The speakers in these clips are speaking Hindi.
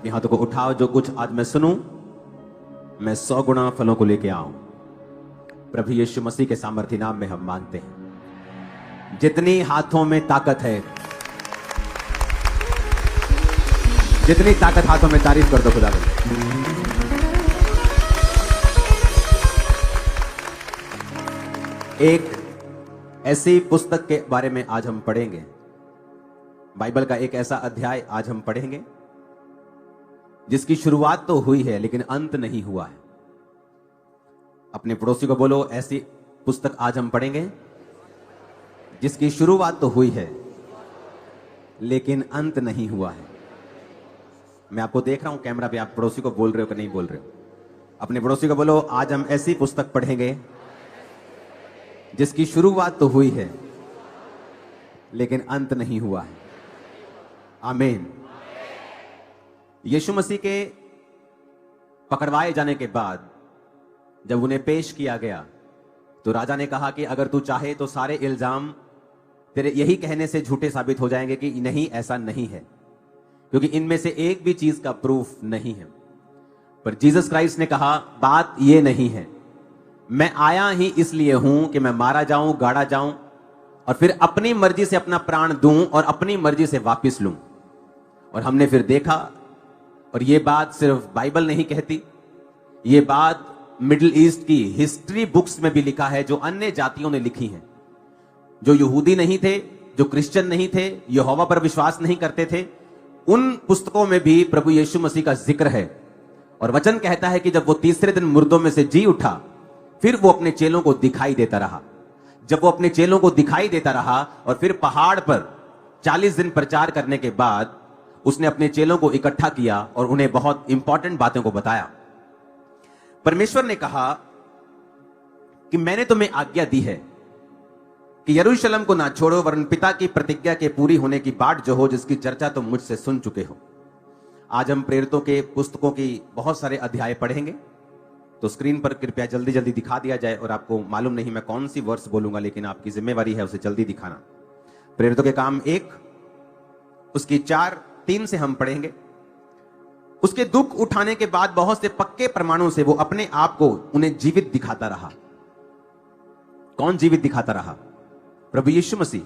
अपने हाथों को उठाओ। जो कुछ आज मैं सुनूं, मैं 100 गुना फलों को लेके आऊं। प्रभु यीशु मसीह के सामर्थ्य नाम में हम मांगते हैं। जितनी हाथों में ताकत है, जितनी ताकत हाथों में, तारीफ कर दो खुदा को। एक ऐसी पुस्तक के बारे में आज हम पढ़ेंगे, बाइबल का एक ऐसा अध्याय आज हम पढ़ेंगे जिसकी शुरुआत तो हुई है लेकिन अंत नहीं हुआ है। अपने पड़ोसी को बोलो, ऐसी पुस्तक आज हम पढ़ेंगे जिसकी शुरुआत तो हुई है लेकिन अंत नहीं हुआ है। मैं आपको देख रहा हूं कैमरा पे, आप पड़ोसी को बोल रहे हो कि नहीं बोल रहे हो? अपने पड़ोसी को बोलो, आज हम ऐसी पुस्तक पढ़ेंगे जिसकी शुरुआत तो हुई है लेकिन अंत नहीं हुआ है। आमीन। यीशु मसीह के पकड़वाए जाने के बाद जब उन्हें पेश किया गया तो राजा ने कहा कि अगर तू चाहे तो सारे इल्जाम तेरे यही कहने से झूठे साबित हो जाएंगे कि नहीं, ऐसा नहीं है, क्योंकि इनमें से एक भी चीज का प्रूफ नहीं है। पर जीसस क्राइस्ट ने कहा, बात ये नहीं है, मैं आया ही इसलिए हूं कि मैं मारा जाऊं, गाड़ा जाऊं और फिर अपनी मर्जी से अपना प्राण दूं और अपनी मर्जी से वापस लूं। और हमने फिर देखा, और ये बात सिर्फ बाइबल नहीं कहती, ये बात मिडिल ईस्ट की हिस्ट्री बुक्स में भी लिखा है, जो अन्य जातियों ने लिखी हैं, जो यहूदी नहीं थे, जो क्रिश्चियन नहीं थे, यहोवा पर विश्वास नहीं करते थे, उन पुस्तकों में भी प्रभु यीशु मसीह का जिक्र है। और वचन कहता है कि जब वो तीसरे दिन मुर्दों में से जी उठा, फिर वो अपने चेलों को दिखाई देता रहा। जब वो अपने चेलों को दिखाई देता रहा और फिर पहाड़ पर 40 दिन प्रचार करने के बाद उसने अपने चेलों को इकट्ठा किया और उन्हें बहुत इंपॉर्टेंट बातों को बताया। परमेश्वर ने कहा कि मैंने तुम्हें आज्ञा दी है कि यरूशलेम को ना छोड़ो, वरन पिता की प्रतिज्ञा के पूरी होने की बाट जो हो, जिसकी चर्चा तुम मुझसे सुन चुके हो। आज हम प्रेरितों के पुस्तकों की बहुत सारे अध्याय पढ़ेंगे, तो स्क्रीन पर कृपया जल्दी जल्दी दिखा दिया जाए। और आपको मालूम नहीं मैं कौन सी वर्स बोलूंगा, लेकिन आपकी जिम्मेवारी है उसे जल्दी दिखाना। प्रेरितों के काम 1 उसकी 4:3 से हम पढ़ेंगे। उसके दुख उठाने के बाद बहुत से पक्के प्रमाणों से वो अपने आप को उन्हें जीवित दिखाता रहा। कौन जीवित दिखाता रहा? प्रभु यीशु मसीह।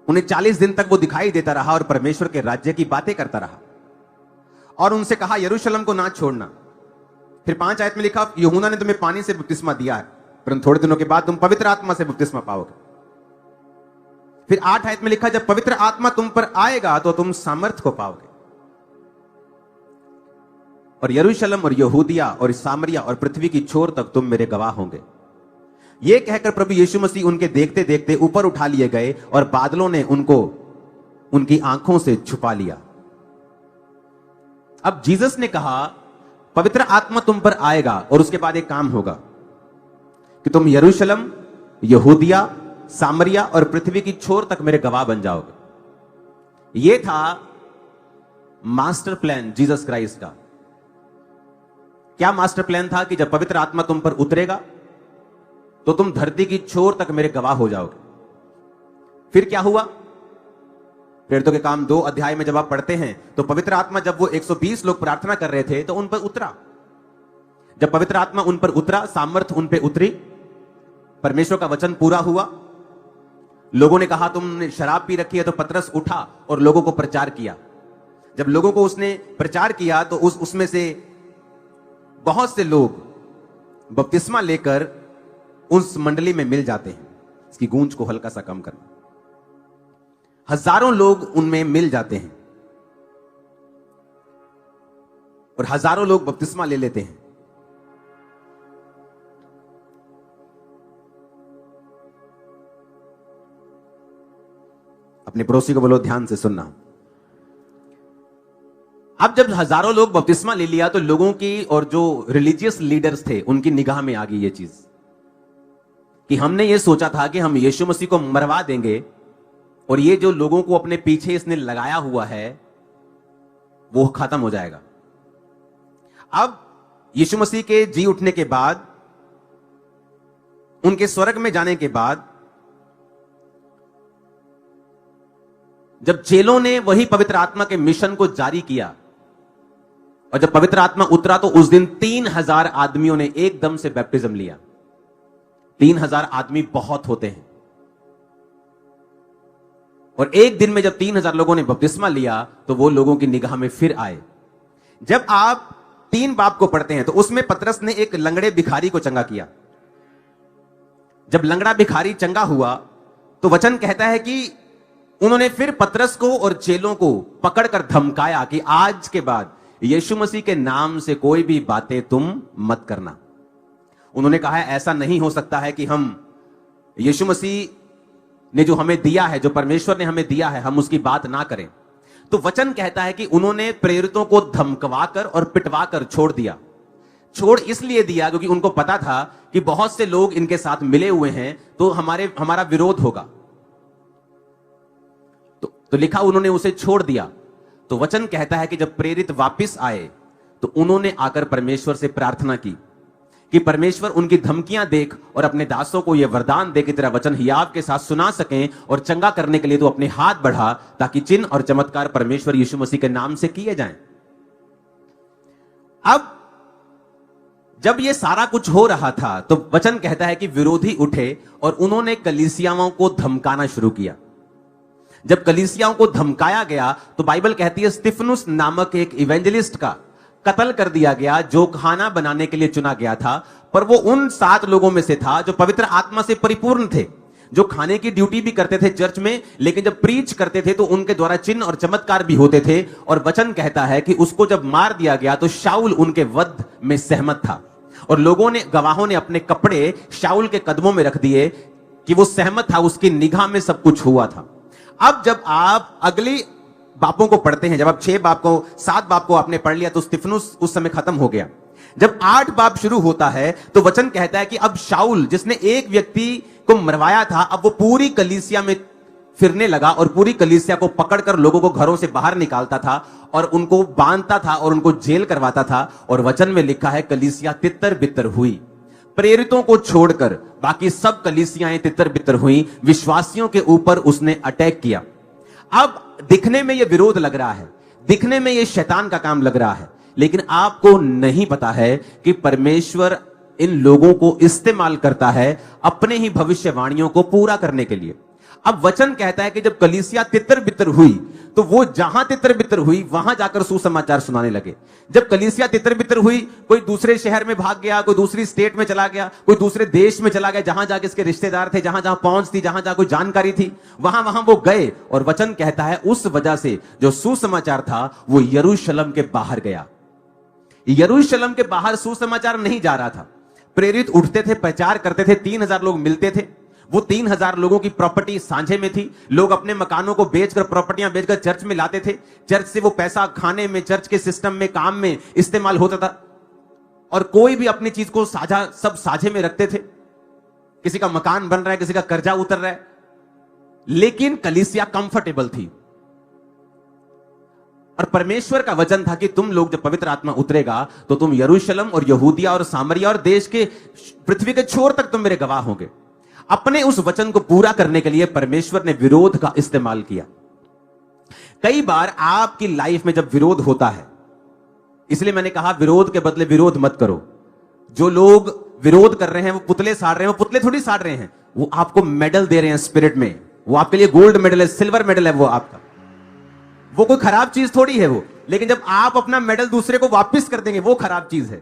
उन्हें 40 दिन तक वो दिखाई देता रहा और परमेश्वर के राज्य की बातें करता रहा। और उनसे कहा, यरूशलेम को ना छोड़ना। फिर 5 आयत में लिखा, यूहन्ना ने तुम्हें पानी से बपतिस्मा दिया है, परंतु थोड़े दिनों के बाद तुम पवित्र आत्मा से बपतिस्मा पाओगे। फिर 8 आयत में लिखा, जब पवित्र आत्मा तुम पर आएगा तो तुम सामर्थ को पाओगे, और यरूशलेम और यहूदिया और सामरिया और पृथ्वी की छोर तक तुम मेरे गवाह होंगे। यह कहकर प्रभु यीशु मसीह उनके देखते देखते ऊपर उठा लिए गए और बादलों ने उनको उनकी आंखों से छुपा लिया। अब जीसस ने कहा, पवित्र आत्मा तुम पर आएगा और उसके बाद एक काम होगा कि तुम यरूशलेम, यहूदिया, सामरिया और पृथ्वी की छोर तक मेरे गवाह बन जाओगे। यह था मास्टर प्लान जीसस क्राइस्ट का। क्या मास्टर प्लान था? कि जब पवित्र आत्मा तुम पर उतरेगा तो तुम धरती की छोर तक मेरे गवाह हो जाओगे। फिर क्या हुआ? प्रेरितों के काम 2 अध्याय में जब आप पढ़ते हैं तो पवित्र आत्मा, जब वो 120 लोग प्रार्थना कर रहे थे तो उन पर उतरा। जब पवित्र आत्मा उन पर उतरा, सामर्थ उन पर उतरी, परमेश्वर का वचन पूरा हुआ। लोगों ने कहा, तुमने शराब पी रखी है, तो पतरस उठा और लोगों को प्रचार किया। जब लोगों को उसने प्रचार किया तो उसमें से बहुत से लोग बपतिस्मा लेकर उस मंडली में मिल जाते हैं। इसकी गूंज को हल्का सा कम करना। हजारों लोग उनमें मिल जाते हैं और हजारों लोग बपतिस्मा ले लेते हैं। अपने पड़ोसी को बोलो, ध्यान से सुनना। अब जब हजारों लोग बपतिस्मा ले लिया तो लोगों की और जो रिलीजियस लीडर्स थे उनकी निगाह में आ गई ये चीज कि हमने ये सोचा था कि हम यीशु मसीह को मरवा देंगे और ये जो लोगों को अपने पीछे इसने लगाया हुआ है वो खत्म हो जाएगा। अब यीशु मसीह के जी उठने के बाद, उनके स्वर्ग में जाने के बाद, जब चेलों ने वही पवित्र आत्मा के मिशन को जारी किया और जब पवित्र आत्मा उतरा तो उस दिन 3000 आदमियों ने एकदम से बैप्टिज्म लिया। 3000 आदमी बहुत होते हैं, और एक दिन में जब 3000 लोगों ने बपतिस्मा लिया तो वो लोगों की निगाह में फिर आए। जब आप 3 बाब को पढ़ते हैं तो उसमें पतरस ने एक लंगड़े भिखारी को चंगा किया। जब लंगड़ा भिखारी चंगा हुआ तो वचन कहता है कि उन्होंने फिर पतरस को और चेलों को पकड़कर धमकाया कि आज के बाद यीशु मसीह के नाम से कोई भी बातें तुम मत करना। उन्होंने कहा ऐसा नहीं हो सकता है कि हम यीशु मसीह ने जो हमें दिया है, जो परमेश्वर ने हमें दिया है, हम उसकी बात ना करें। तो वचन कहता है कि उन्होंने प्रेरितों को धमकवाकर और पिटवाकर छोड़ दिया। छोड़ इसलिए दिया क्योंकि उनको पता था कि बहुत से लोग इनके साथ मिले हुए हैं तो हमारा विरोध होगा। तो लिखा उन्होंने उसे छोड़ दिया। तो वचन कहता है कि जब प्रेरित वापस आए तो उन्होंने आकर परमेश्वर से प्रार्थना की कि परमेश्वर उनकी धमकियां देख और अपने दासों को यह वरदान दे कि तेरा वचन हियाव के साथ सुना सकें, और चंगा करने के लिए तो अपने हाथ बढ़ा ताकि चिन्ह और चमत्कार परमेश्वर यीशु मसीह के नाम से किए जाएं। अब जब यह सारा कुछ हो रहा था तो वचन कहता है कि विरोधी उठे और उन्होंने कलीसियाओं को धमकाना शुरू किया। जब कलीसियाओं को धमकाया गया तो बाइबल कहती है स्तिफनुस नामक एक इवेंजलिस्ट का कत्ल कर दिया गया, जो खाना बनाने के लिए चुना गया था। पर वो उन 7 लोगों में से था जो पवित्र आत्मा से परिपूर्ण थे, जो खाने की ड्यूटी भी करते थे चर्च में, लेकिन जब प्रीच करते थे तो उनके द्वारा चिन्ह और चमत्कार भी होते थे। और वचन कहता है कि उसको जब मार दिया गया तो शाऊल उनके वध में सहमत था, और लोगों ने, गवाहों ने अपने कपड़े शाऊल के कदमों में रख दिए कि वो सहमत था, उसकी निगाह में सब कुछ हुआ था। अब जब आप अगली बापों को पढ़ते हैं, जब आप 6 बाप को 7 बाप को आपने पढ़ लिया तो स्तिफनुस उस समय खत्म हो गया। जब 8 बाप शुरू होता है तो वचन कहता है कि अब शाऊल जिसने एक व्यक्ति को मरवाया था, अब वो पूरी कलीसिया में फिरने लगा और पूरी कलीसिया को पकड़कर लोगों को घरों से बाहर निकालता था और उनको बांधता था और उनको जेल करवाता था। और वचन में लिखा है कलीसिया तितर बितर हुई। प्रेरितों को छोड़कर बाकी सब कलीसियाएं तितर बितर हुई। विश्वासियों के ऊपर उसने अटैक किया। अब दिखने में यह विरोध लग रहा है, दिखने में यह शैतान का काम लग रहा है, लेकिन आपको नहीं पता है कि परमेश्वर इन लोगों को इस्तेमाल करता है अपने ही भविष्यवाणियों को पूरा करने के लिए। अब वचन कहता है कि जब कलीसिया तितर बितर हुई तो वो जहां तितर बितर हुई वहां जाकर सुसमाचार सुनाने लगे। जब कलीसिया तितर बितर हुई, कोई दूसरे शहर में भाग गया, कोई दूसरी स्टेट में चला गया, कोई दूसरे देश में चला गया, जहां जाके इसके रिश्तेदार थे, जहां जहां पहुंच थी, जहां जहां कोई जानकारी थी, वहां वहां वो गए। और वचन कहता है उस वजह से जो सुसमाचार था वो यरूशलेम के बाहर गया। यरूशलेम के बाहर सुसमाचार नहीं जा रहा था। प्रेरित उठते थे, प्रचार करते थे, 3000 लोग मिलते थे। वो 3000 लोगों की प्रॉपर्टी सांझे में थी। लोग अपने मकानों को बेचकर, प्रॉपर्टियां बेचकर चर्च में लाते थे। चर्च से वो पैसा खाने में, चर्च के सिस्टम में, काम में इस्तेमाल होता था। और कोई भी अपनी चीज को साझा, सब साझे में रखते थे। किसी का मकान बन रहा है, किसी का कर्जा उतर रहा है, लेकिन कलीसिया कंफर्टेबल थी। और परमेश्वर का वचन था कि तुम लोग, जब पवित्र आत्मा उतरेगा तो तुम यरूशलेम और यहूदिया और सामरिया और देश के, पृथ्वी के छोर तक तुम मेरे गवाह होंगे। अपने उस वचन को पूरा करने के लिए परमेश्वर ने विरोध का इस्तेमाल किया। कई बार आपकी लाइफ में जब विरोध होता है, इसलिए मैंने कहा विरोध के बदले विरोध मत करो। जो लोग विरोध कर रहे हैं वो पुतले साड़ रहे हैं, वो पुतले थोड़ी साड़ रहे हैं, वो आपको मेडल दे रहे हैं स्पिरिट में। वो आपके लिए गोल्ड मेडल है, सिल्वर मेडल है वो आपका। वो कोई खराब चीज थोड़ी है वो। लेकिन जब आप अपना मेडल दूसरे को वापस कर देंगे, वो खराब चीज है।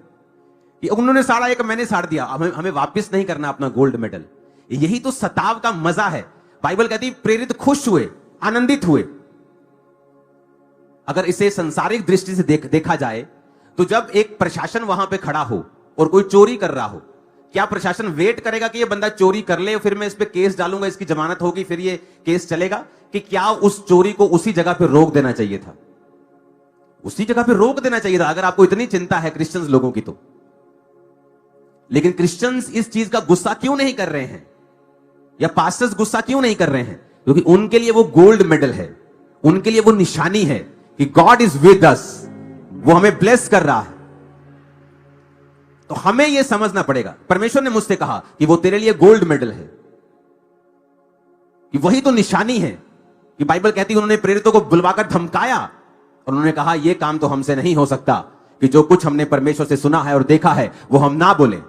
कि उन्होंने साड़ा एक, मैंने साड़ दिया, हमें वापस नहीं करना अपना गोल्ड मेडल। यही तो सताव का मजा है। बाइबल कहती है प्रेरित खुश हुए, आनंदित हुए। अगर इसे संसारिक दृष्टि से देखा जाए तो जब एक प्रशासन वहां पे खड़ा हो और कोई चोरी कर रहा हो, क्या प्रशासन वेट करेगा कि ये बंदा चोरी कर ले, फिर मैं इस पे केस डालूंगा, इसकी जमानत होगी, फिर ये केस चलेगा? कि क्या उस चोरी को उसी जगह पे रोक देना चाहिए था? उसी जगह पे रोक देना चाहिए था, अगर आपको इतनी चिंता है क्रिश्चियंस लोगों की तो। लेकिन क्रिश्चियंस इस चीज का गुस्सा क्यों नहीं कर रहे हैं, या पास्टर्स गुस्सा क्यों नहीं कर रहे हैं? क्योंकि उनके लिए वो गोल्ड मेडल है, उनके लिए वो निशानी है कि गॉड इज विद अस, वो हमें ब्लेस कर रहा है। तो हमें यह समझना पड़ेगा। परमेश्वर ने मुझसे कहा कि वो तेरे लिए गोल्ड मेडल है, कि वही तो निशानी है। कि बाइबल कहती है उन्होंने प्रेरितों को बुलवाकर धमकाया और उन्होंने कहा यह काम तो हमसे नहीं हो सकता, कि जो कुछ हमने परमेश्वर से सुना है और देखा है वो हम ना बोलें।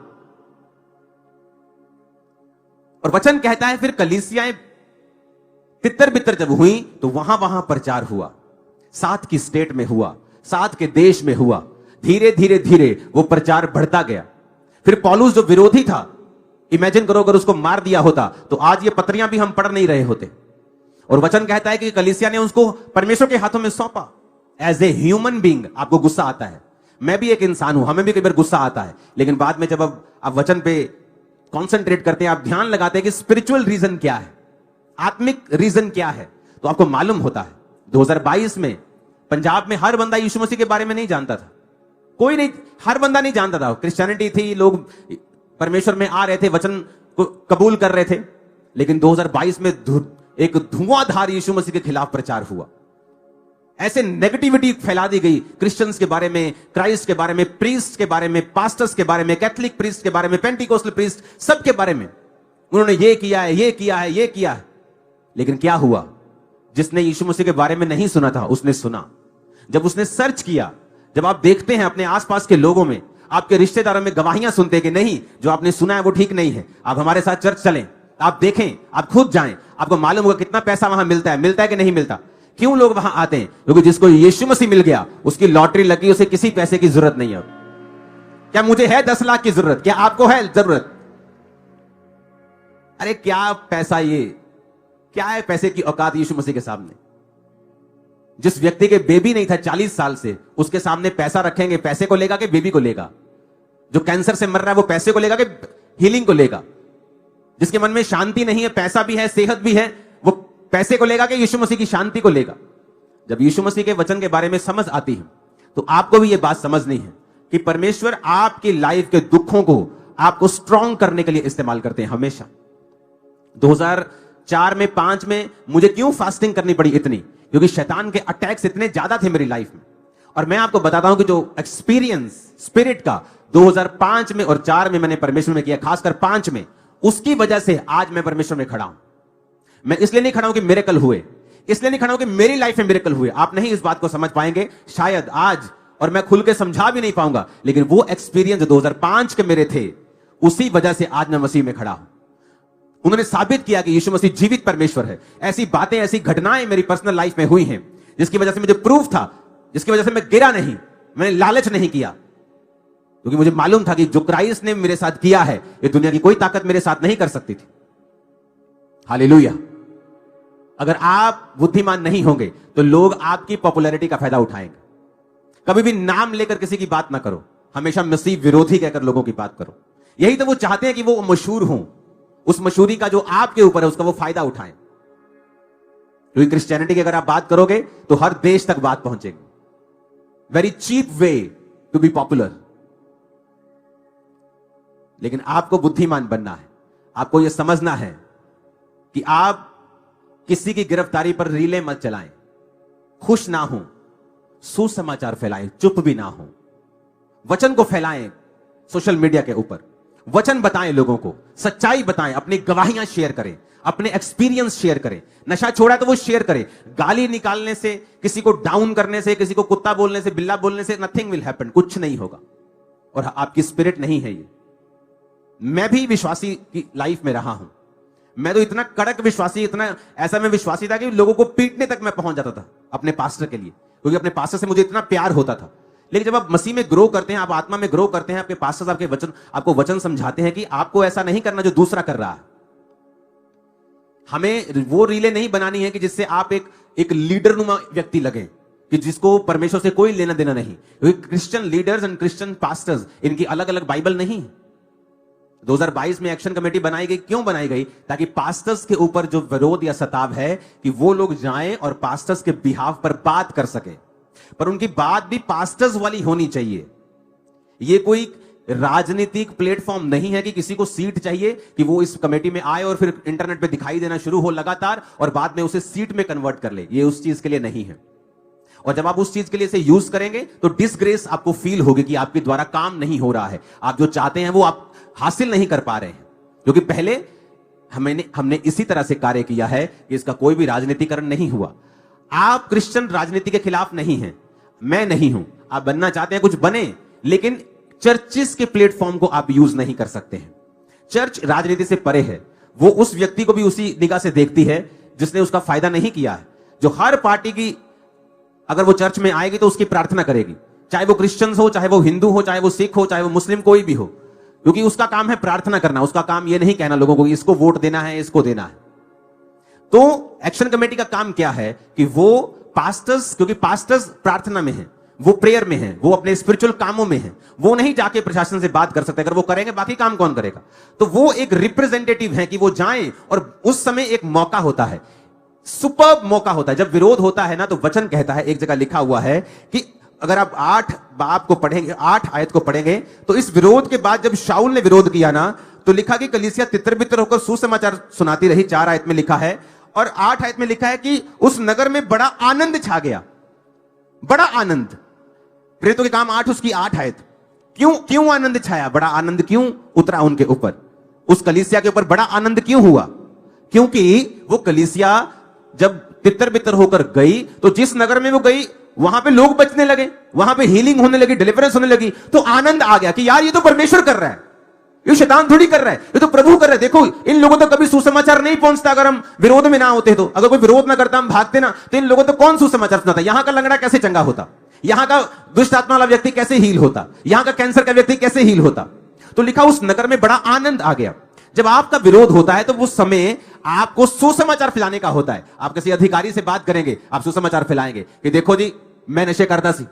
और वचन कहता है फिर कलीसियाएं तितर बितर जब हुई तो वहां वहां प्रचार हुआ, साथ की स्टेट में हुआ, साथ के देश में हुआ। धीरे धीरे धीरे वो प्रचार बढ़ता गया। फिर पौलुस जो विरोधी था, इमेजिन करो अगर उसको मार दिया होता तो आज ये पत्रियां भी हम पढ़ नहीं रहे होते। और वचन कहता है कि कलीसिया ने उसको परमेश्वर के हाथों में सौंपा। एज ए ह्यूमन बीइंग आपको गुस्सा आता है, मैं भी एक इंसान हूं, हमें भी कई बार गुस्सा आता है, लेकिन बाद में जब अब आप वचन पे कॉन्सेंट्रेट करते हैं, आप ध्यान लगाते हैं कि स्पिरिचुअल रीजन क्या है, आत्मिक रीजन क्या है, तो आपको मालूम होता है। 2022 में पंजाब में हर बंदा यीशु मसीह के बारे में नहीं जानता था, कोई नहीं, हर बंदा नहीं जानता था। क्रिश्चियनिटी थी, लोग परमेश्वर में आ रहे थे, वचन को कबूल कर रहे थे, लेकिन 2022 में एक धुआंधार यीशु मसीह के खिलाफ प्रचार हुआ। ऐसे नेगेटिविटी फैला दी गई क्रिश्चियंस के बारे में, क्राइस्ट के बारे में, प्रीस्ट के बारे में, पास्टर्स के बारे में, कैथोलिक प्रीस्ट के बारे में, पेंटिकोस्टल प्रीस्ट, सब के बारे में उन्होंने ये किया है, ये किया है, ये किया है। लेकिन क्या हुआ? जिसने यीशु मसीह के बारे में नहीं सुना था उसने सुना। जब उसने सर्च किया, जब आप देखते हैं अपने आसपास के लोगों में, आपके रिश्तेदारों में गवाहियां सुनते हैं कि नहीं, जो आपने सुना है वो ठीक नहीं है, आप हमारे साथ चर्च चलें, आप देखें, आप खुद जाएं, आपको मालूम होगा कितना पैसा वहां मिलता है कि नहीं मिलता। क्यों लोग वहां आते हैं? क्योंकि जिसको यीशु मसीह मिल गया, उसकी लॉटरी लगी, उसे किसी पैसे की जरूरत नहीं है। क्या मुझे है 10 लाख की जरूरत? क्या आपको है जरूरत? अरे क्या पैसा, ये क्या है पैसे की औकात यीशु मसीह के सामने? जिस व्यक्ति के बेबी नहीं था 40 साल से, उसके सामने पैसा रखेंगे, पैसे को लेगा कि बेबी को लेगा? जो कैंसर से मर रहा है वो पैसे को लेगा कि हीलिंग को लेगा? जिसके मन में शांति नहीं है, पैसा भी है, सेहत भी है, वो पैसे को लेगा कि यीशु मसीह की शांति को लेगा? जब यीशु मसीह के वचन के बारे में समझ आती है तो आपको भी यह बात समझनी है कि परमेश्वर आपकी लाइफ के दुखों को आपको स्ट्रॉन्ग करने के लिए इस्तेमाल करते हैं हमेशा। 2004 में 5 में मुझे क्यों फास्टिंग करनी पड़ी इतनी? क्योंकि शैतान के अटैक्स इतने ज्यादा थे मेरी लाइफ में। और मैं आपको बताता हूं कि जो एक्सपीरियंस स्पिरिट का 2005 में और 4 में मैंने परमेश्वर में किया, खासकर 5 में, उसकी वजह से आज मैं परमेश्वर में खड़ा हूं। मैं इसलिए नहीं खड़ा हूं कि मिरेकल हुए, इसलिए नहीं खड़ा हूं कि मेरी लाइफ में मिरेकल हुए। आप नहीं इस बात को समझ पाएंगे शायद आज, और मैं खुल के समझा भी नहीं पाऊंगा, लेकिन वो एक्सपीरियंस जो 2005 के मेरे थे, उसी वजह से आज मैं मसीह में खड़ा हूं। उन्होंने साबित किया कि यीशु मसीह जीवित परमेश्वर है। ऐसी बातें, ऐसी घटनाएं मेरी पर्सनल लाइफ में हुई हैं जिसकी वजह से मुझे प्रूफ था, जिसकी वजह से मैं गिरा नहीं, मैंने लालच नहीं किया, क्योंकि मुझे मालूम था कि जो क्राइस्ट ने मेरे साथ किया है, ये दुनिया की कोई ताकत मेरे साथ नहीं कर सकती थी। हालेलुया। अगर आप बुद्धिमान नहीं होंगे तो लोग आपकी पॉपुलैरिटी का फायदा उठाएंगे। कभी भी नाम लेकर किसी की बात ना करो, हमेशा मसीह विरोधी कहकर लोगों की बात करो। यही तो वो चाहते हैं कि वो मशहूर हों, उस मशहूरी का जो आपके ऊपर है उसका वो फायदा उठाएं। क्योंकि क्रिश्चियनिटी की अगर आप बात करोगे तो हर देश तक बात पहुंचेगी। Very cheap way to be popular. लेकिन आपको बुद्धिमान बनना है, आपको यह समझना है कि आप किसी की गिरफ्तारी पर रीले मत चलाएं, खुश ना हो, सुसमाचार फैलाएं, चुप भी ना हो, वचन को फैलाएं सोशल मीडिया के ऊपर, वचन बताएं लोगों को, सच्चाई बताएं, अपनी गवाहियां शेयर करें, अपने एक्सपीरियंस शेयर करें। नशा छोड़ा तो वो शेयर करें। गाली निकालने से, किसी को डाउन करने से, किसी को कुत्ता बोलने से, बिल्ला बोलने से नथिंग विल हैपन, कुछ नहीं होगा। और आपकी स्पिरिट नहीं है ये। मैं भी विश्वासी की लाइफ में रहा हूं। मैं तो इतना कड़क विश्वासी, इतना ऐसा मैं विश्वासी था कि लोगों को पीटने तक मैं पहुंच जाता था अपने पास्टर के लिए, क्योंकि अपने पास्टर से मुझे इतना प्यार होता था। लेकिन जब आप मसीह में ग्रो करते हैं, आप आत्मा में ग्रो करते हैं, आपके पास्टर्स आपके वचन, आपको वचन समझाते हैं कि आपको ऐसा नहीं करना जो दूसरा कर रहा है। हमें वो रीले नहीं बनानी है कि जिससे आप एक लीडर नुमा व्यक्ति लगे, कि जिसको परमेश्वर से कोई लेना देना नहीं। क्योंकि Christian leaders and Christian pastors, इनकी अलग अलग बाइबल नहीं है। 2022 में एक्शन कमेटी बनाई गई। क्यों बनाई गई? ताकि पास्टर्स के ऊपर जो विरोध या सताव है कि वो लोग जाएं और पास्टर्स के बिहाफ पर बात कर सके, पर उनकी बात भी पास्टर्स वाली होनी चाहिए। ये कोई राजनीतिक प्लेटफॉर्म नहीं है कि किसी को सीट चाहिए कि वो इस कमेटी में आए और फिर इंटरनेट पे दिखाई देना शुरू हो लगातार और बाद में उसे सीट में कन्वर्ट कर ले। ये उस चीज के लिए नहीं है। और जब आप उस चीज के लिए इसे यूज करेंगे तो डिसग्रेस आपको फील होगी कि आपके द्वारा काम नहीं हो रहा है, आप जो चाहते हैं वो आप हासिल नहीं कर पा रहे हैं। क्योंकि पहले हमने इसी तरह से कार्य किया है कि इसका कोई भी राजनीतिकरण नहीं हुआ। आप क्रिश्चियन राजनीति के खिलाफ नहीं हैं, मैं नहीं हूं। आप बनना चाहते हैं, कुछ बने, लेकिन चर्चिस के प्लेटफॉर्म को आप यूज नहीं कर सकते हैं। चर्च राजनीति से परे है। वो उस व्यक्ति को भी उसी निगाह से देखती है जिसने उसका फायदा नहीं किया है। जो हर पार्टी की अगर वो चर्च में आएगी तो उसकी प्रार्थना करेगी, चाहे वो क्रिश्चियन हो, चाहे वो हिंदू हो, चाहे वो सिख हो, चाहे वो मुस्लिम, कोई भी हो, क्योंकि उसका काम है प्रार्थना करना। उसका काम ये नहीं कहना लोगों को इसको वोट देना है, इसको देना है। तो एक्शन कमेटी का काम क्या है कि वो पास्टर्स, क्योंकि पास्टर्स प्रार्थना में है, वो प्रेयर में है, वो अपने स्पिरिचुअल कामों में है, वो नहीं जाके प्रशासन से बात कर सकते। अगर वो करेंगे बाकी काम कौन करेगा? तो वो एक रिप्रेजेंटेटिव है कि वो जाएं, और उस समय एक मौका होता है, सुपर्ब मौका होता है। जब विरोध होता है ना, तो वचन कहता है, एक जगह लिखा हुआ है कि अगर आप 8 बाब को पढ़ेंगे, 8 आयत को पढ़ेंगे, तो इस विरोध के बाद जब शाऊल ने विरोध किया ना, तो लिखा कि कलीसिया तितर बितर होकर सुसमाचार सुनाती रही। 4 आयत में लिखा है, और 8 आयत में लिखा है कि उस नगर में बड़ा आनंद छा गया, बड़ा आनंद। प्रेरितों के काम 8 उसकी 8 आयत। क्यों आनंद छाया? बड़ा आनंद क्यों उतरा उनके ऊपर? उस कलीसिया के ऊपर बड़ा आनंद क्यों हुआ? क्योंकि वो कलीसिया जब तितर बितर होकर गई, तो जिस नगर में वो गई वहां पे लोग बचने लगे, वहां पे हीलिंग होने लगी, डिलीवरेंस होने लगी। तो आनंद आ गया कि यार ये तो परमेश्वर कर रहा है, ये शैतान थोड़ी कर रहा है, ये तो प्रभु कर रहा है। देखो इन लोगों तक कभी सुसमाचार नहीं पहुंचता अगर हम विरोध में ना होते। तो अगर कोई विरोध ना करता, हम भागते ना, तो इन लोगों तक कौन सुसमाचार सुनाता? यहां का लंगड़ा कैसे चंगा होता? यहां का दुष्ट आत्मा वाला व्यक्ति कैसे हील होता? यहां का कैंसर का व्यक्ति कैसे हील होता? तो लिखा उस नगर में बड़ा आनंद आ गया। जब आपका विरोध होता है तो उस समय आपको सुसमाचार फैलाने का होता है। आप किसी अधिकारी से बात करेंगे, आप सुसमाचार फैलाएंगे कि देखो जी मैं नशे करता सी,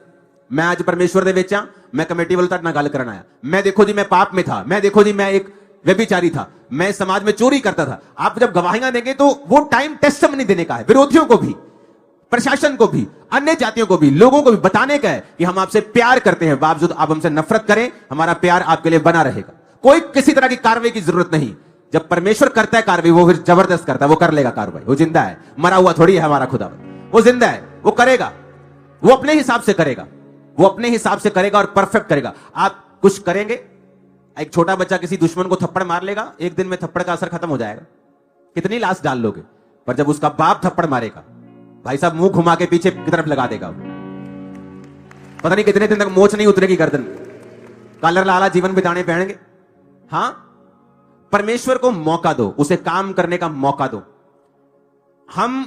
मैं आज परमेश्वर दे बेचा, मैं कमेटी वालों तक ना गल करन आया, मैं देखो जी मैं पाप में था, मैं देखो जी मैं एक व्यभिचारी था, मैं समाज में चोरी करता था। आप जब गवाहियां देंगे तो वो टाइम टेस्टिमनी देने का है, विरोधियों को भी, प्रशासन को भी, अन्य जातियों को भी, लोगों को भी बताने का है कि हम आपसे प्यार करते हैं, बावजूद आप हमसे नफरत करें, हमारा प्यार आपके लिए बना रहेगा। कोई किसी तरह की कार्रवाई की जरूरत नहीं। जब परमेश्वर करता है कार्रवाई, वो फिर जबरदस्त करता है, वो कर लेगा कार्रवाई। वो जिंदा है, मरा हुआ थोड़ी है हमारा खुदा, वो जिंदा है, वो करेगा, वो अपने हिसाब से करेगा, वो अपने हिसाब से करेगा और परफेक्ट करेगा। आप कुछ करेंगे, एक छोटा बच्चा किसी दुश्मन को थप्पड़ मार लेगा, एक दिन में थप्पड़ का असर खत्म हो जाएगा, कितनी लाश डाल लोगे। पर जब उसका बाप थप्पड़ मारेगा, भाई साहब मुंह घुमा के पीछे की तरफ लगा देगा, पता नहीं कितने दिन तक मोच नहीं उतरेगी गर्दन, कालर लाला जीवन बिताने पड़ेंगे। हां, परमेश्वर को मौका दो, उसे काम करने का मौका दो। हम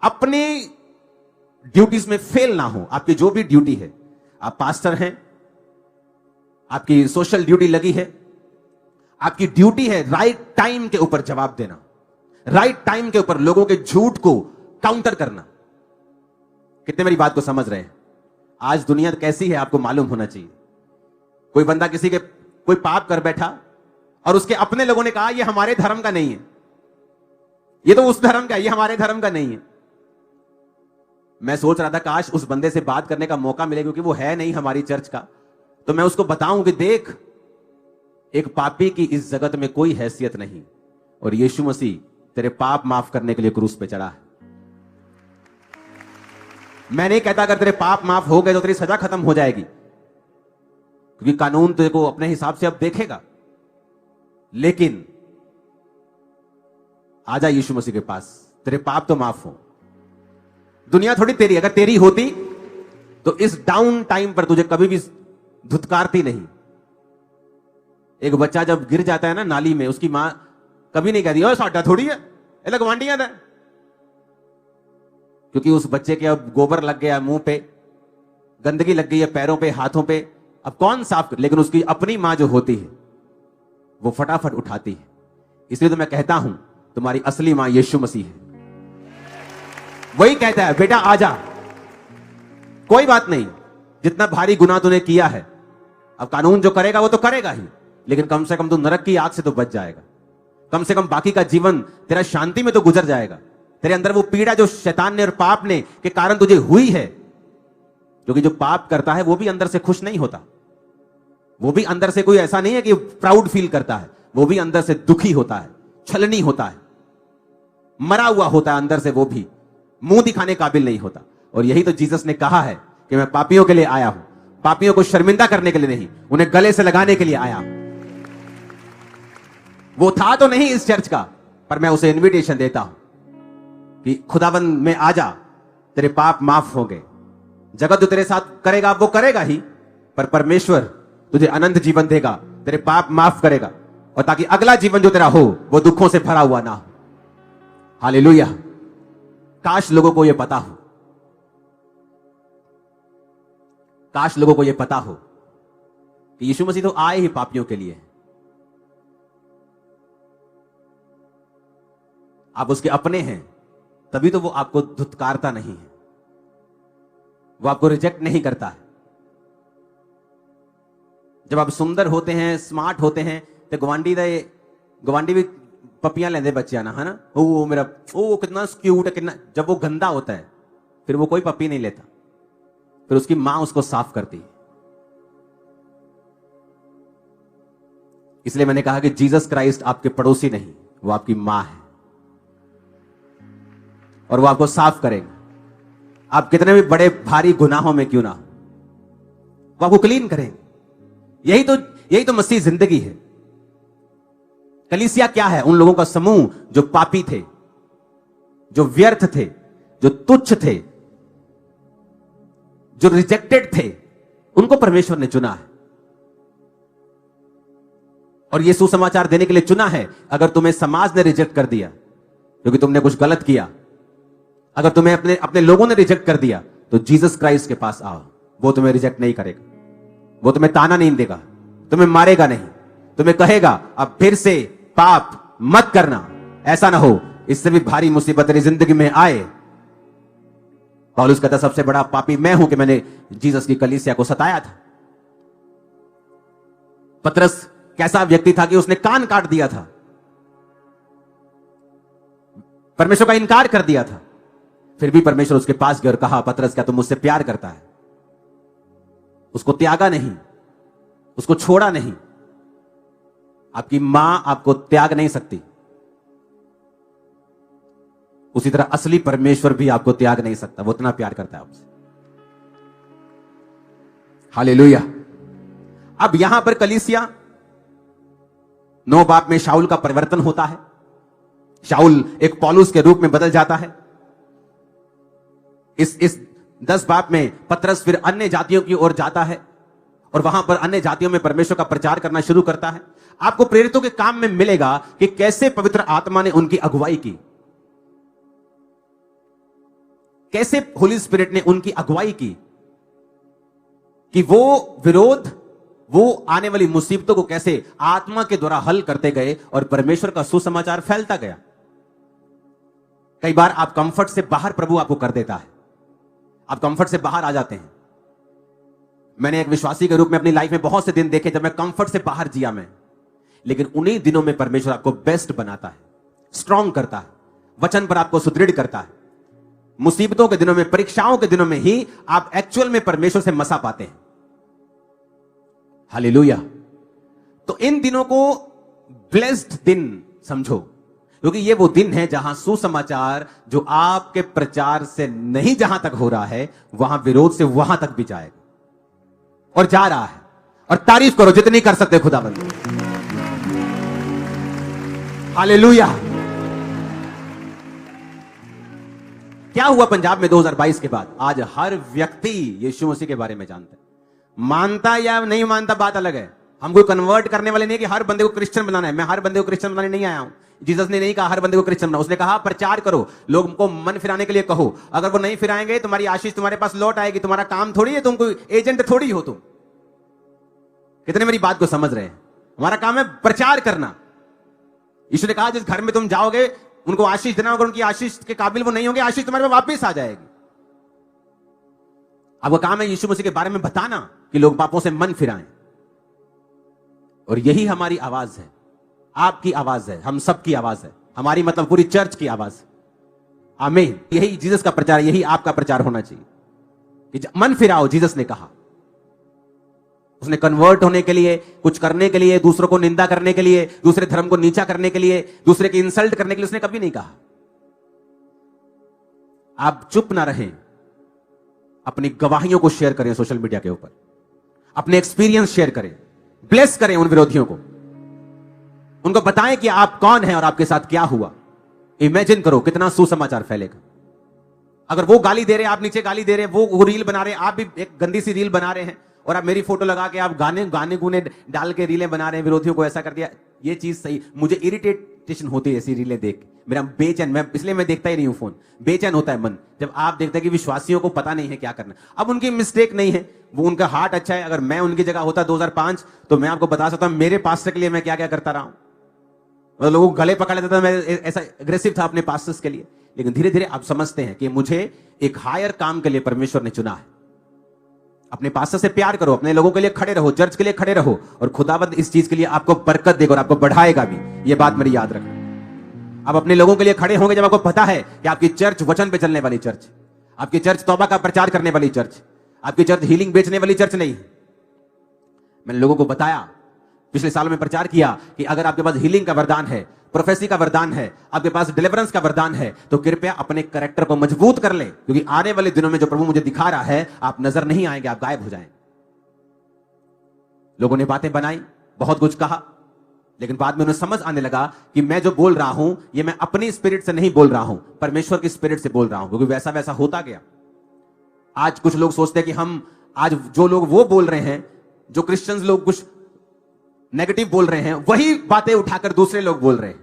अपनी ड्यूटीज में फेल ना हो। आपकी जो भी ड्यूटी है, आप पास्टर हैं, आपकी सोशल ड्यूटी लगी है, आपकी ड्यूटी है राइट टाइम के ऊपर जवाब देना, राइट टाइम के ऊपर लोगों के झूठ को काउंटर करना। कितने मेरी बात को समझ रहे हैं? आज दुनिया कैसी है आपको मालूम होना चाहिए। कोई बंदा किसी के कोई पाप कर बैठा और उसके अपने लोगों ने कहा ये हमारे धर्म का नहीं है, ये तो उस धर्म का है, ये हमारे धर्म का नहीं है। मैं सोच रहा था काश उस बंदे से बात करने का मौका मिले, क्योंकि वो है नहीं हमारी चर्च का, तो मैं उसको बताऊं कि देख, एक पापी की इस जगत में कोई हैसियत नहीं, और यीशु मसीह तेरे पाप माफ करने के लिए क्रूस पे चढ़ा है। मैं नहीं कहता अगर तेरे पाप माफ हो गए तो तेरी सजा खत्म हो जाएगी, क्योंकि कानून तेरे को अपने हिसाब से अब देखेगा, लेकिन आजा यीशु मसीह के पास, तेरे पाप तो माफ हो। दुनिया थोड़ी तेरी, अगर तेरी होती तो इस डाउन टाइम पर तुझे कभी भी धुतकारती नहीं। एक बच्चा जब गिर जाता है ना नाली में, उसकी मां कभी नहीं कहती ओए साडा थोड़ी है, ये लगवांडियां दा, क्योंकि उस बच्चे के अब गोबर लग गया मुंह पे, गंदगी लग गई है पैरों पे, हाथों पे, अब कौन साफ कर? लेकिन उसकी अपनी मां जो होती है वो फटाफट उठाती है। इसलिए तो मैं कहता हूं तुम्हारी असली मां यीशु मसीह है। वही कहता है बेटा आजा, कोई बात नहीं, जितना भारी गुनाह तूने किया है, अब कानून जो करेगा वो तो करेगा ही, लेकिन कम से कम तू नरक की आग से तो बच जाएगा, कम से कम बाकी का जीवन तेरा शांति में तो गुजर जाएगा। तेरे अंदर वो पीड़ा जो शैतान ने और पाप ने के कारण तुझे हुई है, क्योंकि जो पाप करता है वो भी अंदर से खुश नहीं होता, वो भी अंदर से कोई ऐसा नहीं है कि प्राउड फील करता है, वो भी अंदर से दुखी होता है, छलनी होता है, मरा हुआ होता है अंदर से, वो भी मुंह दिखाने काबिल नहीं होता। और यही तो जीसस ने कहा है कि मैं पापियों के लिए आया हूं, पापियों को शर्मिंदा करने के लिए नहीं, उन्हें गले से लगाने के लिए आया हूं। वो था तो नहीं इस चर्च का, पर मैं उसे इनविटेशन देता हूं कि खुदाबंद में आजा, तेरे पाप माफ हो गए, जगत जो तेरे साथ करेगा वो करेगा ही, पर परमेश्वर तुझे अनंत जीवन देगा, तेरे पाप माफ करेगा, और ताकि अगला जीवन जो तेरा हो वो दुखों से भरा हुआ ना हो। हालेलुया। काश लोगों को यह पता हो, काश लोगों को यह पता हो कि यीशु मसीह तो आए ही पापियों के लिए। आप उसके अपने हैं, तभी तो वो आपको धुतकारता नहीं है, वो आपको रिजेक्ट नहीं करता है। जब आप सुंदर होते हैं, स्मार्ट होते हैं, तो गवांडी भी पपियां लेंदे बच्चे ना, है ना, वो मेरा ओ कितना क्यूट है, कितना। जब वो गंदा होता है फिर वो कोई पपी नहीं लेता, फिर उसकी मां उसको साफ करती है। इसलिए मैंने कहा कि जीसस क्राइस्ट आपके पड़ोसी नहीं, वो आपकी मां है, और वो आपको साफ करेंगे। आप कितने भी बड़े भारी गुनाहों में क्यों ना हो, वो आपको क्लीन करेंगे। यही तो मसीह जिंदगी है। कलीसिया क्या है? उन लोगों का समूह जो पापी थे, जो व्यर्थ थे, जो तुच्छ थे, जो रिजेक्टेड थे, उनको परमेश्वर ने चुना है, और यह सुसमाचार देने के लिए चुना है। अगर तुम्हें समाज ने रिजेक्ट कर दिया क्योंकि तुमने कुछ गलत किया, अगर तुम्हें अपने लोगों ने रिजेक्ट कर दिया, तो जीसस क्राइस्ट के पास आओ। वो तुम्हें रिजेक्ट नहीं करेगा, वो तुम्हें ताना नहीं देगा, तुम्हें मारेगा नहीं, तुम्हें कहेगा अब फिर से पाप मत करना, ऐसा ना हो, इससे भी भारी मुसीबत तेरी जिंदगी में आए। पौलुस कहता सबसे बड़ा पापी मैं हूं कि मैंने जीसस की कलीसिया को सताया था। पतरस कैसा व्यक्ति था कि उसने कान काट दिया था, परमेश्वर का इनकार कर दिया था, फिर भी परमेश्वर उसके पास गया और कहा पतरस क्या तुम मुझसे प्यार करता है? उसको त्यागा नहीं, उसको छोड़ा नहीं। आपकी मां आपको त्याग नहीं सकती, उसी तरह असली परमेश्वर भी आपको त्याग नहीं सकता, वो इतना प्यार करता है आपसे। हालेलुया। अब यहां पर कलीसिया 9 बाब में शाऊल का परिवर्तन होता है, शाऊल एक पौलुस के रूप में बदल जाता है। इस 10 बाब में पतरस फिर अन्य जातियों की ओर जाता है और वहां पर अन्य जातियों में परमेश्वर का प्रचार करना शुरू करता है। आपको प्रेरितों के काम में मिलेगा कि कैसे पवित्र आत्मा ने उनकी अगुवाई की, कैसे होली स्पिरिट ने उनकी अगुवाई की, कि वो विरोध, वो आने वाली मुसीबतों को कैसे आत्मा के द्वारा हल करते गए और परमेश्वर का सुसमाचार फैलता गया। कई बार आप कंफर्ट से बाहर प्रभु आपको कर देता है, आप कंफर्ट से बाहर आ जाते हैं। मैंने एक विश्वासी के रूप में अपनी लाइफ में बहुत से दिन देखे जब मैं कंफर्ट से बाहर जिया मैं, लेकिन उन्हीं दिनों में परमेश्वर आपको बेस्ट बनाता है, स्ट्रांग करता है, वचन पर आपको सुदृढ़ करता है। मुसीबतों के दिनों में, परीक्षाओं के दिनों में ही आप एक्चुअल में परमेश्वर से मसा पाते हैं। हालेलुया। तो इन दिनों को ब्लेस्ड दिन समझो, क्योंकि ये वो दिन है जहां सुसमाचार जो आपके प्रचार से नहीं जहां तक हो रहा है, वहां विरोध से वहां तक भी जाएगा और जा रहा है। और तारीफ करो जितनी कर सकते खुदावंद। हालेलुया। क्या हुआ पंजाब में 2022 के बाद? आज हर व्यक्ति यीशु मसीह के बारे में जानता है। मानता या नहीं मानता बात अलग है। हम कोई कन्वर्ट करने वाले नहीं कि हर बंदे को क्रिश्चियन बनाना है। मैं हर बंदे को क्रिश्चियन बनाने नहीं आया हूं। जीसस ने नहीं कहा हर बंदे को क्रिश्चियन बनाओ, उसने कहा प्रचार करो, लोगों को मन फिराने के लिए कहो। अगर वो नहीं फिराएंगे तुम्हारी आशीष तुम्हारे पास लौट आएगी। तुम्हारा काम थोड़ी है, तुम कोई एजेंट थोड़ी हो। तुम कितने मेरी बात को समझ रहे हैं? हमारा काम है प्रचार करना। यीशु ने कहा जिस घर में तुम जाओगे उनको आशीष देना, अगर उनकी आशीष के काबिल वो नहीं होंगे, आशीष तुम्हारे पास वापस आ जाएगी। आपका काम है यीशु मसीह के बारे में बताना कि लोग पापों से मन फिराएं। और यही हमारी आवाज है, आपकी आवाज है, हम सबकी आवाज है, हमारी मतलब पूरी चर्च की आवाज है। आमीन। यही जीसस का प्रचार, यही आपका प्रचार होना चाहिए कि मन फिराओ। जीसस ने कहा, उसने कन्वर्ट होने के लिए, कुछ करने के लिए, दूसरों को निंदा करने के लिए, दूसरे धर्म को नीचा करने के लिए, दूसरे की इंसल्ट करने के लिए उसने कभी नहीं कहा। आप चुप ना रहें, अपनी गवाहियों को शेयर करें सोशल मीडिया के ऊपर, अपने एक्सपीरियंस शेयर करें, ब्लेस करें उन विरोधियों को, उनको बताएं कि आप कौन हैं और आपके साथ क्या हुआ। इमेजिन करो कितना सुसमाचार फैलेगा। अगर वो गाली दे रहे हैं, आप नीचे गाली दे रहे हैं, वो रील बना रहे हैं, आप भी एक गंदी सी रील बना रहे हैं, और आप मेरी फोटो लगा के आप गाने गुने डाल के रीलें बना रहे हैं, विरोधियों को ऐसा कर दिया, ये चीज सही, मुझे इरिटेशन होती है ऐसी रीलें देख, मेरा बेचैन, मैं इसलिए मैं देखता ही नहीं हूं फोन, बेचैन होता है मन जब आप देखते हैं कि विश्वासियों को पता नहीं है क्या करना। अब उनकी मिस्टेक नहीं है, वो उनका हार्ट अच्छा है, अगर मैं उनकी जगह होता 2005 तो मैं आपको बता सकता हूं मेरे पास्टर के लिए मैं क्या क्या करता रहा हूं, मतलब लोगों को गले पकड़ लेता था, मैं ऐसा एग्रेसिव था अपने पास्टर्स के लिए। लेकिन धीरे धीरे आप समझते हैं कि मुझे एक हायर काम के लिए परमेश्वर ने चुना है। अपने पास्टर से प्यार करो, अपने लोगों के लिए खड़े रहो, चर्च के लिए खड़े रहो, और खुदावंद इस चीज के लिए आपको बरकत देगा और आपको बढ़ाएगा भी, ये बात मेरी याद रखना। आप अपने लोगों के लिए खड़े होंगे जब आपको पता है कि आपकी चर्च वचन पे चलने वाली चर्च, आपकी चर्च तौबा का प्रचार करने वाली चर्च, आपकी चर्च हीलिंग बेचने वाली चर्च नहीं। मैंने लोगों को बताया, पिछले सालों में प्रचार किया कि अगर आपके पास हीलिंग का वरदान है, प्रोफेसी का वरदान है, आपके पास डिलीवरेंस का वरदान है, तो कृपया अपने कैरेक्टर को मजबूत कर लें, क्योंकि आने वाले दिनों में जो प्रभु मुझे दिखा रहा है, आप नजर नहीं आएंगे, आप गायब हो जाएंगे। लोगों ने बातें बनाई, बहुत कुछ कहा, लेकिन बाद में उन्हें समझ आने लगा कि मैं जो बोल रहा हूं ये मैं अपनी स्पिरिट से नहीं बोल रहा हूं, परमेश्वर की स्पिरिट से बोल रहा हूं, क्योंकि वैसा वैसा होता गया। आज कुछ लोग सोचते हैं कि हम आज जो लोग वो बोल रहे हैं, जो क्रिश्चियंस लोग कुछ नेगेटिव बोल रहे हैं, वही बातें उठाकर दूसरे लोग बोल रहे हैं,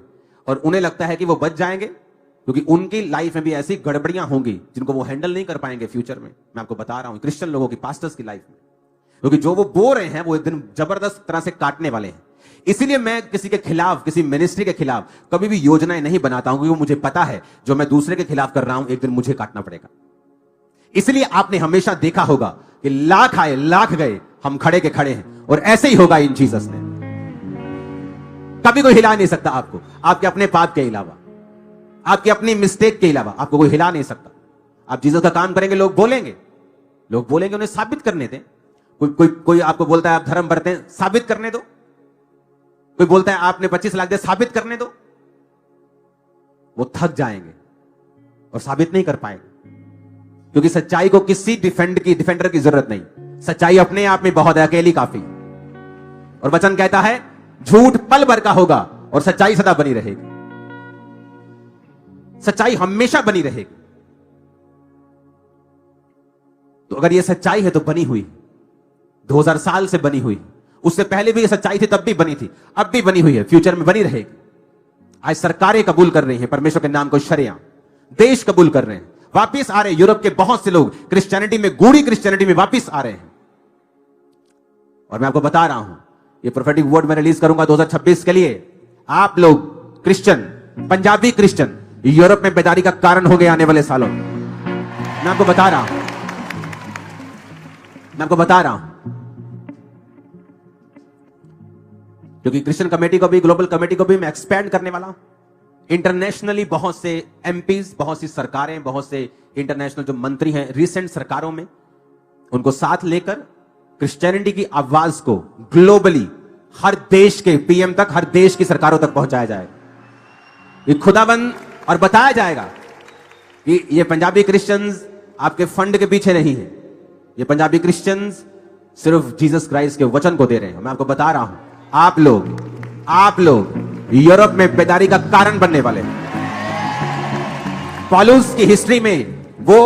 और उन्हें लगता है कि वो बच जाएंगे, क्योंकि उनकी लाइफ में भी ऐसी गड़बड़ियां होंगी जिनको वो हैंडल नहीं कर पाएंगे फ्यूचर में। मैं आपको बता रहा हूं क्रिश्चियन लोगों की, पास्टर्स की लाइफ में, क्योंकि जो वो बोल रहे हैं वो एक दिन जबरदस्त तरह से काटने वाले हैं। इसीलिए मैं किसी के खिलाफ, किसी मिनिस्ट्री के खिलाफ कभी भी योजनाएं नहीं बनाता हूं, क्योंकि मुझे पता है जो मैं दूसरे के खिलाफ कर रहा हूं एक दिन मुझे काटना पड़ेगा। इसलिए आपने हमेशा देखा होगा कि लाख आए लाख गए, हम खड़े के खड़े हैं, और ऐसे ही होगा इन जीसस ने। कभी कोई हिला नहीं सकता आपको, आपके अपने पाप के अलावा, आपकी अपनी मिस्टेक के अलावा आपको कोई हिला नहीं सकता। आप जीसस का काम करेंगे, लोग बोलेंगे, उन्हें साबित करने दें। कोई आपको बोलता है आप धर्म बरतें, साबित करने दो। कोई बोलता है आपने 25 लाख दे, साबित करने दो। वो थक जाएंगे और साबित नहीं कर पाएंगे, क्योंकि सच्चाई को किसी डिफेंडर की जरूरत नहीं। सच्चाई अपने आप में बहुत है, अकेली काफी। और वचन कहता है झूठ पल भर का होगा और सच्चाई सदा बनी रहेगी। सच्चाई हमेशा बनी रहेगी। तो अगर यह सच्चाई है तो बनी हुई 2000 साल से बनी हुई, उससे पहले भी ये सच्चाई थी, तब भी बनी थी, अब भी बनी हुई है, फ्यूचर में बनी रहेगी। आज सरकारें कबूल कर रही हैं परमेश्वर के नाम को शरिया, देश कबूल कर रहे हैं, वापिस आ रहे हैं। यूरोप के बहुत से लोग क्रिश्चियनिटी में, गूढ़ी क्रिश्चियनिटी में वापिस आ रहे हैं। और मैं आपको बता रहा हूं, ये प्रोफेटिक वर्ड मैं रिलीज करूंगा 2026 के लिए। आप लोग क्रिश्चियन, पंजाबी क्रिश्चियन यूरोप में बेदारी का कारण होंगे आने वाले सालों में। मैं आपको बता रहा हूं, क्योंकि क्रिश्चियन कमेटी को भी, ग्लोबल कमेटी को भी मैं एक्सपैंड करने वाला हूं। इंटरनेशनली बहुत से एमपीज, बहुत सी सरकारें, बहुत से इंटरनेशनल जो मंत्री हैं रिसेंट सरकारों में, उनको साथ लेकर क्रिश्चियनिटी की आवाज को ग्लोबली हर देश के पीएम तक, हर देश की सरकारों तक पहुंचाया जाएगा। ये खुदाबंद और बताया जाएगा कि ये पंजाबी क्रिश्चियंस आपके फंड के पीछे नहीं है। ये पंजाबी क्रिश्चियंस सिर्फ जीसस क्राइस्ट के वचन को दे रहे हैं। मैं आपको बता रहा हूं, आप लोग यूरोप में बेदारी का कारण बनने वाले हैं। पौलुस की हिस्ट्री में वो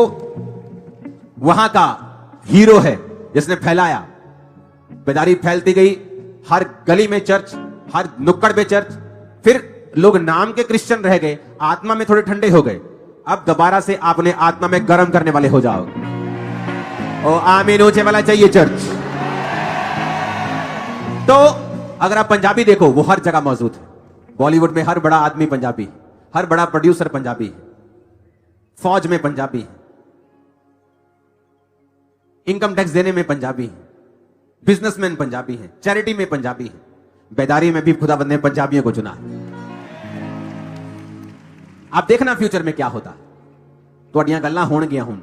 वहां का हीरो है जिसने फैलाया, बेदारी फैलती गई, हर गली में चर्च, हर नुक्कड़ पे चर्च। फिर लोग नाम के क्रिश्चियन रह गए, आत्मा में थोड़े ठंडे हो गए। अब दोबारा से आपने आत्मा में गर्म करने वाले हो जाओगे। ओ आमीन ऊंचे वाला चाहिए चर्च। तो अगर आप पंजाबी देखो, वो हर जगह मौजूद है। बॉलीवुड में हर बड़ा आदमी पंजाबी, हर बड़ा प्रोड्यूसर पंजाबी, फौज में पंजाबी, इनकम टैक्स देने में पंजाबी, बिजनेसमैन पंजाबी है, चैरिटी में पंजाबी है, बेदारी में भी खुदाबंद ने पंजाबियों को चुना है। आप देखना फ्यूचर में क्या होता। ਤੁਹਾਡੀਆਂ ਗੱਲਾਂ ਹੋਣਗੀਆਂ ਹੁਣ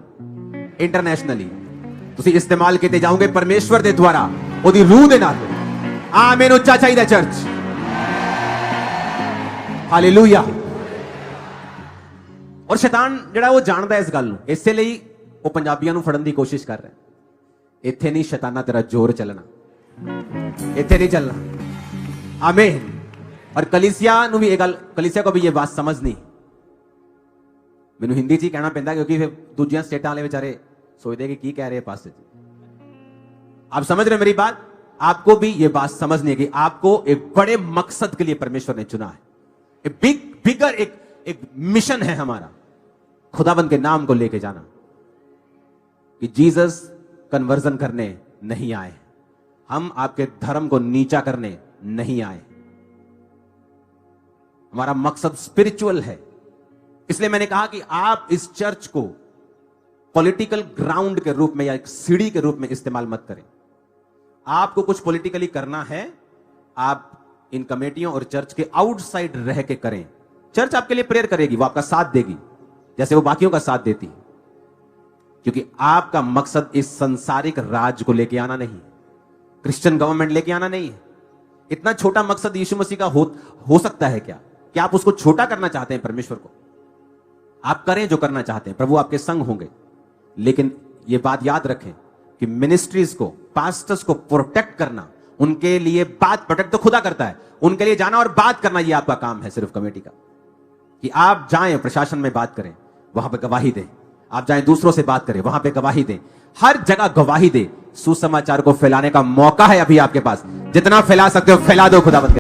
ਇੰਟਰਨੈਸ਼ਨਲੀ, ਤੁਸੀਂ ਇਸਤੇਮਾਲ ਕੀਤੇ ਜਾਓਗੇ ਪਰਮੇਸ਼ਵਰ ਦੇ ਦੁਆਰਾ, ਉਹਦੀ ਰੂਹ ਦੇ ਨਾਲ। ਆਮੀਨ ਉੱਚਾ ਚਾਹੀਦਾ ਚਰਚ। ਹਾਲੇਲੂਇਆ। ਔਰ ਸ਼ੈਤਾਨ ਜਿਹੜਾ ਉਹ ਜਾਣਦਾ ਇਸ ਗੱਲ ਨੂੰ, ਇਸੇ ਲਈ ਉਹ ਪੰਜਾਬੀਆਂ ਨੂੰ ਫੜਨ ਦੀ ਕੋਸ਼ਿਸ਼ ਕਰ ਰਿਹਾ। ਇੱਥੇ ਨਹੀਂ ਸ਼ੈਤਾਨਾ ਤੇਰਾ ਜ਼ੋਰ ਚੱਲਣਾ, ਇੱਥੇ नहीं चलना। आमीन। और कलीसिया ਨੂੰ भी ਇਹ ਗੱਲ, कलीसिया को भी ये बात समझनी। मैनू हिंदी च ही कहना पैंदा क्योंकि फिर दूजियां स्टेटां वाले बेचारे सोचते कि की कह रहे पास। आप समझ रहे मेरी बात? आपको भी ये बात समझनी है कि आपको एक बड़े मकसद के लिए परमेश्वर ने चुना है। एक बिगर एक मिशन है हमारा, खुदाबंद के नाम को लेके जाना। कि जीसस कन्वर्जन करने नहीं आए, हम आपके धर्म को नीचा करने नहीं आए। हमारा मकसद स्पिरिचुअल है। इसलिए मैंने कहा कि आप इस चर्च को पॉलिटिकल ग्राउंड के रूप में या एक सीढ़ी के रूप में इस्तेमाल मत करें। आपको कुछ पॉलिटिकली करना है, आप इन कमेटियों और चर्च के आउटसाइड रह के करें। चर्च आपके लिए प्रेयर करेगी, वो आपका साथ देगी जैसे वो बाकियों का साथ देती है, क्योंकि आपका मकसद इस संसारिक राज को लेके आना नहीं, क्रिश्चियन गवर्नमेंट लेके आना नहीं है। इतना छोटा मकसद यीशु मसीह का हो सकता है क्या? क्या आप उसको छोटा करना चाहते हैं परमेश्वर को? आप करें जो करना चाहते हैं, प्रभु आपके संग होंगे। लेकिन यह बात याद रखें कि मिनिस्ट्रीज को, पास्टर्स को प्रोटेक्ट करना, उनके लिए बात, प्रोटेक्ट तो खुदा करता है, उनके लिए जाना और बात करना यह आपका काम है सिर्फ कमेटी का। कि आप जाएं प्रशासन में बात करें, वहां पे गवाही दें। आप जाएं दूसरों से बात करें, वहां पे गवाही दें। हर जगह गवाही दें। सुसमाचार को फैलाने का मौका है अभी आपके पास। जितना फैला सकते हो फैला दो खुदावंद के